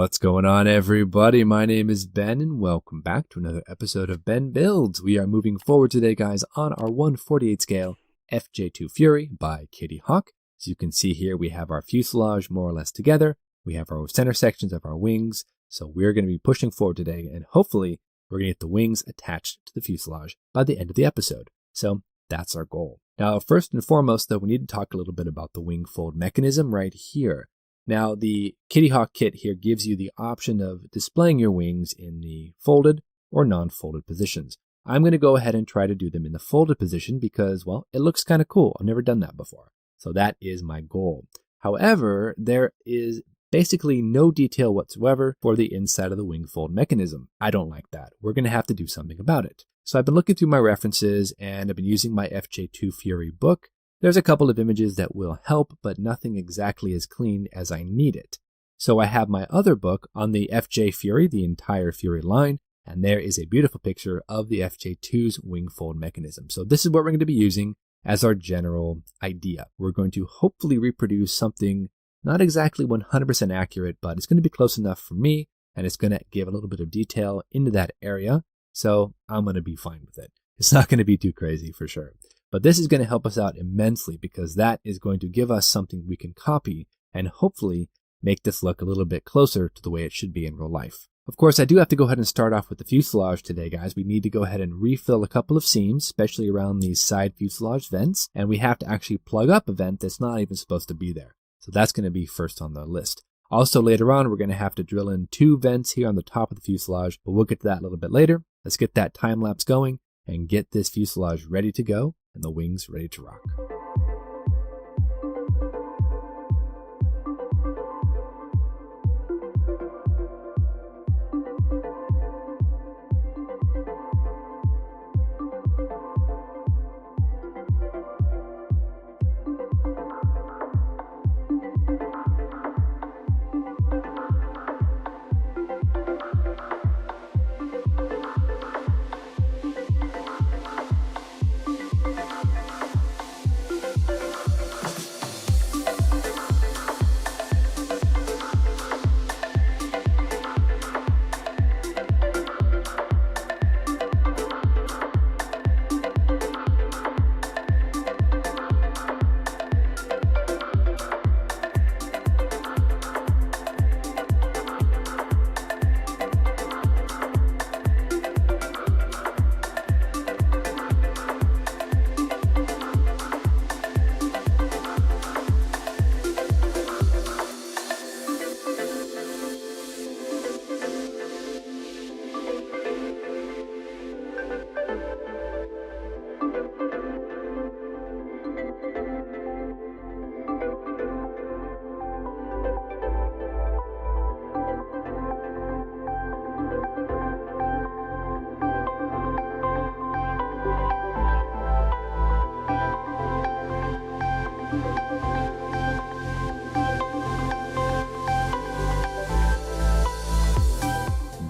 What's going on, everybody? My name is Ben, and welcome back to another episode of Ben Builds. We are moving forward today, guys, on our 1/48 scale FJ-2 Fury by Kitty Hawk. As you can see here, we have our fuselage more or less together. We have our center sections of our wings. So we're going to be pushing forward today, and hopefully we're going to get the wings attached to the fuselage by the end of the episode. So that's our goal. Now, first and foremost, though, we need to talk a little bit about the wing fold mechanism right here. Now, the Kitty Hawk kit here gives you the option of displaying your wings in the folded or non-folded positions. I'm going to go ahead and try to do them in the folded position because, well, it looks kind of cool. I've never done that before. So that is my goal. However, there is basically no detail whatsoever for the inside of the wing fold mechanism. I don't like that. We're going to have to do something about it. So I've been looking through my references and I've been using my FJ-2 Fury book. There's a couple of images that will help, but nothing exactly as clean as I need it. So I have my other book on the FJ Fury, the entire Fury line, and there is a beautiful picture of the FJ-2's wing fold mechanism. So this is what we're going to be using as our general idea. We're going to hopefully reproduce something not exactly 100% accurate, but it's going to be close enough for me, and it's going to give a little bit of detail into that area. So I'm going to be fine with it. It's not going to be too crazy for sure. But this is going to help us out immensely because that is going to give us something we can copy and hopefully make this look a little bit closer to the way it should be in real life. Of course, I do have to go ahead and start off with the fuselage today, guys. We need to go ahead and refill a couple of seams, especially around these side fuselage vents, and we have to actually plug up a vent that's not even supposed to be there. So that's going to be first on the list. Also, later on, we're going to have to drill in 2 vents here on the top of the fuselage, but we'll get to that a little bit later. Let's get that time lapse going and get this fuselage ready to go and the wings ready to rock.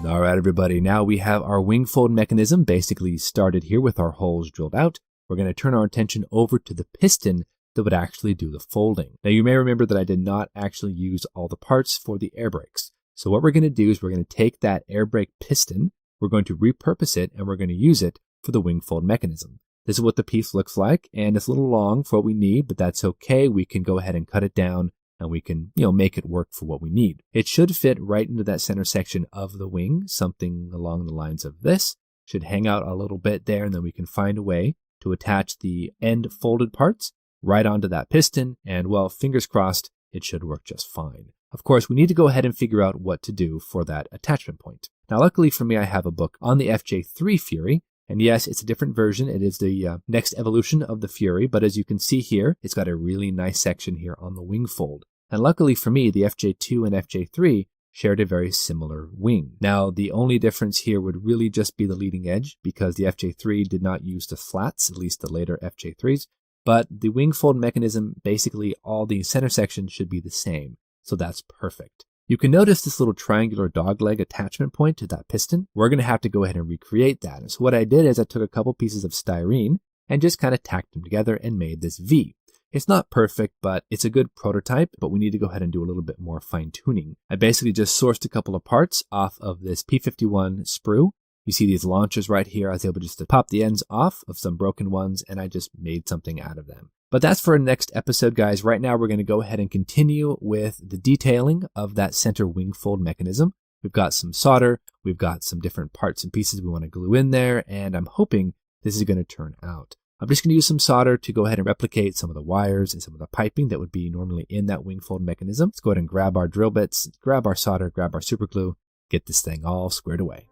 All right, everybody, now we have our wing fold mechanism basically started here with our holes drilled out. We're going to turn our attention over to the piston that would actually do the folding. Now, you may remember that I did not actually use all the parts for the air brakes. So what we're going to do is we're going to take that air brake piston, we're going to repurpose it, and we're going to use it for the wing fold mechanism. This is what the piece looks like, and it's a little long for what we need, but that's okay. We can go ahead and cut it down and we can, make it work for what we need. It should fit right into that center section of the wing, something along the lines of this. Should hang out a little bit there, and then we can find a way to attach the end folded parts right onto that piston, and well, fingers crossed, it should work just fine. Of course, we need to go ahead and figure out what to do for that attachment point. Now, luckily for me, I have a book on the FJ-3 Fury, and yes, it's a different version. It is the next evolution of the Fury, but as you can see here, it's got a really nice section here on the wing fold. And luckily for me, the FJ-2 and FJ-3 shared a very similar wing. Now, the only difference here would really just be the leading edge because the FJ-3 did not use the slats, at least the later FJ-3s. But the wing fold mechanism, basically all the center sections should be the same. So that's perfect. You can notice this little triangular dogleg attachment point to that piston. We're going to have to go ahead and recreate that. And so what I did is I took a couple pieces of styrene and just kind of tacked them together and made this V. It's not perfect, but it's a good prototype, but we need to go ahead and do a little bit more fine tuning. I basically just sourced a couple of parts off of this P51 sprue. You see these launchers right here. I was able just to pop the ends off of some broken ones, and I just made something out of them. But that's for our next episode, guys. Right now, we're going to go ahead and continue with the detailing of that center wing fold mechanism. We've got some solder. We've got some different parts and pieces we want to glue in there, and I'm hoping this is going to turn out. I'm just going to use some solder to go ahead and replicate some of the wires and some of the piping that would be normally in that wing fold mechanism. Let's go ahead and grab our drill bits, grab our solder, grab our super glue, get this thing all squared away.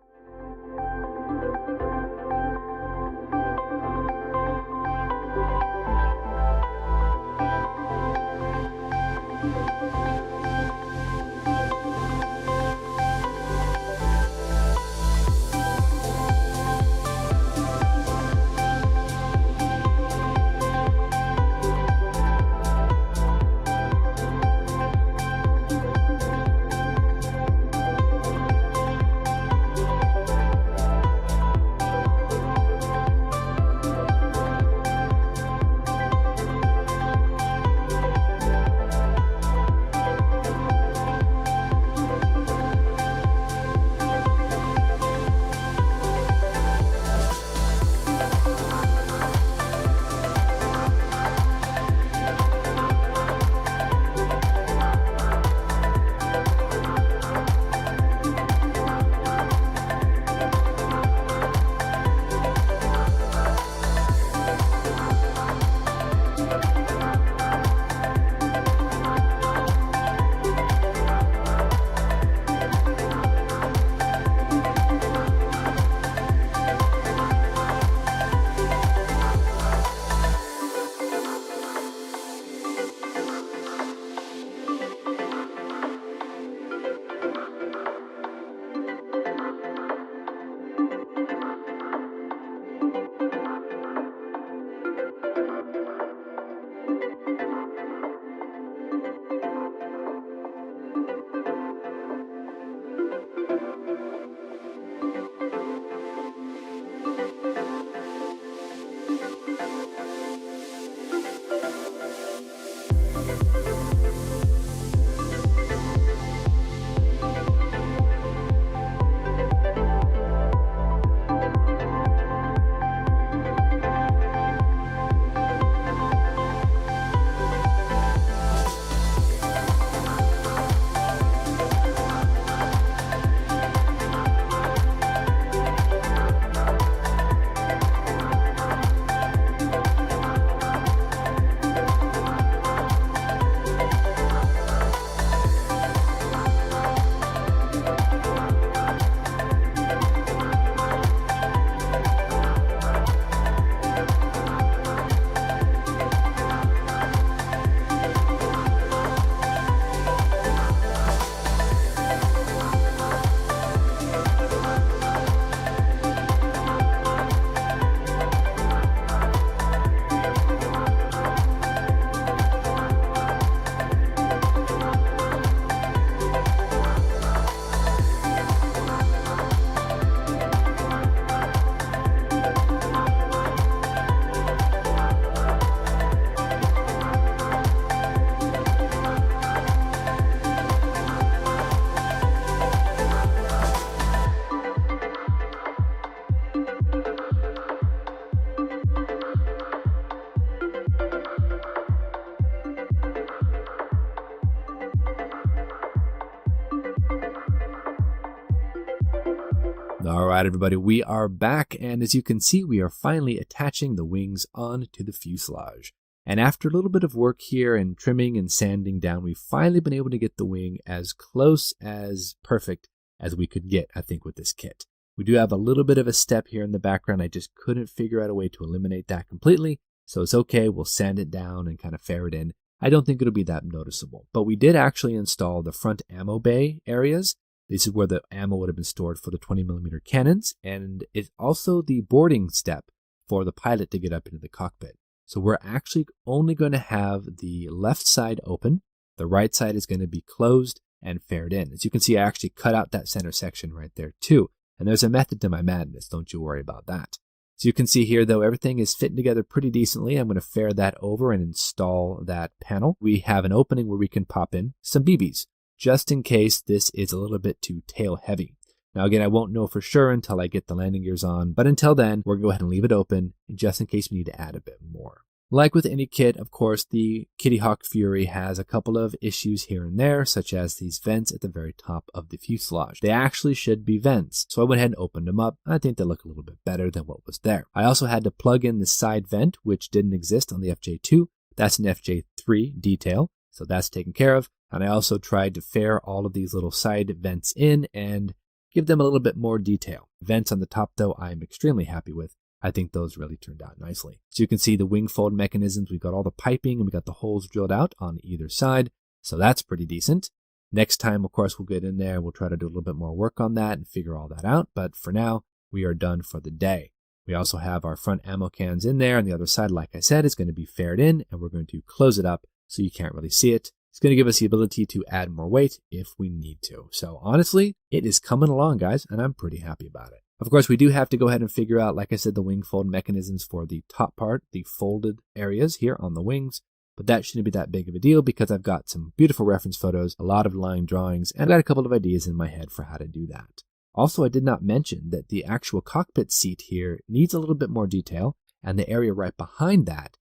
All right, everybody, we are back, and as you can see, we are finally attaching the wings onto the fuselage. And after a little bit of work here and trimming and sanding down, we've finally been able to get the wing as close as perfect as we could get, I think, with this kit. We do have a little bit of a step here in the background. I just couldn't figure out a way to eliminate that completely, so it's okay. We'll sand it down and kind of fare it in. I don't think it'll be that noticeable, but we did actually install the front ammo bay areas. This is where the ammo would have been stored for the 20mm cannons, and it's also the boarding step for the pilot to get up into the cockpit. So we're actually only going to have the left side open. The right side is going to be closed and fared in. As you can see, I actually cut out that center section right there too. And there's a method to my madness. Don't you worry about that. So you can see here, though, everything is fitting together pretty decently. I'm going to fare that over and install that panel. We have an opening where we can pop in some BBs, just in case this is a little bit too tail heavy. Now, again, I won't know for sure until I get the landing gears on, but until then, we're going to go ahead and leave it open just in case we need to add a bit more. Like with any kit, of course, the Kitty Hawk Fury has a couple of issues here and there, such as these vents at the very top of the fuselage. They actually should be vents, so I went ahead and opened them up. I think they look a little bit better than what was there. I also had to plug in the side vent, which didn't exist on the FJ-2. That's an FJ-3 detail, so that's taken care of. And I also tried to fare all of these little side vents in and give them a little bit more detail. Vents on the top, though, I'm extremely happy with. I think those really turned out nicely. So you can see the wing fold mechanisms. We've got all the piping and we got the holes drilled out on either side. So that's pretty decent. Next time, of course, we'll get in there. We'll try to do a little bit more work on that and figure all that out. But for now, we are done for the day. We also have our front ammo cans in there. On the other side, like I said, is going to be fared in and we're going to close it up so you can't really see it. It's going to give us the ability to add more weight if we need to. So honestly, it is coming along, guys, and I'm pretty happy about it. Of course, we do have to go ahead and figure out, like I said, the wing fold mechanisms for the top part, the folded areas here on the wings. But that shouldn't be that big of a deal because I've got some beautiful reference photos, a lot of line drawings, and I got a couple of ideas in my head for how to do that. Also, I did not mention that the actual cockpit seat here needs a little bit more detail, and the area right behind that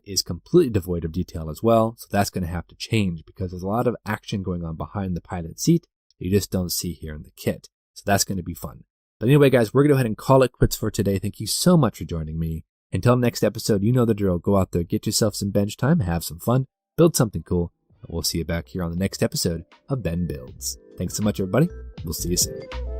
is completely devoid of detail as well. So that's going to have to change because there's a lot of action going on behind the pilot seat that you just don't see here in the kit. So that's going to be fun. But anyway, guys, we're going to go ahead and call it quits for today. Thank you so much for joining me. Until next episode, you know the drill. Go out there, get yourself some bench time, have some fun, build something cool. And we'll see you back here on the next episode of Ben Builds. Thanks so much, everybody. We'll see you soon.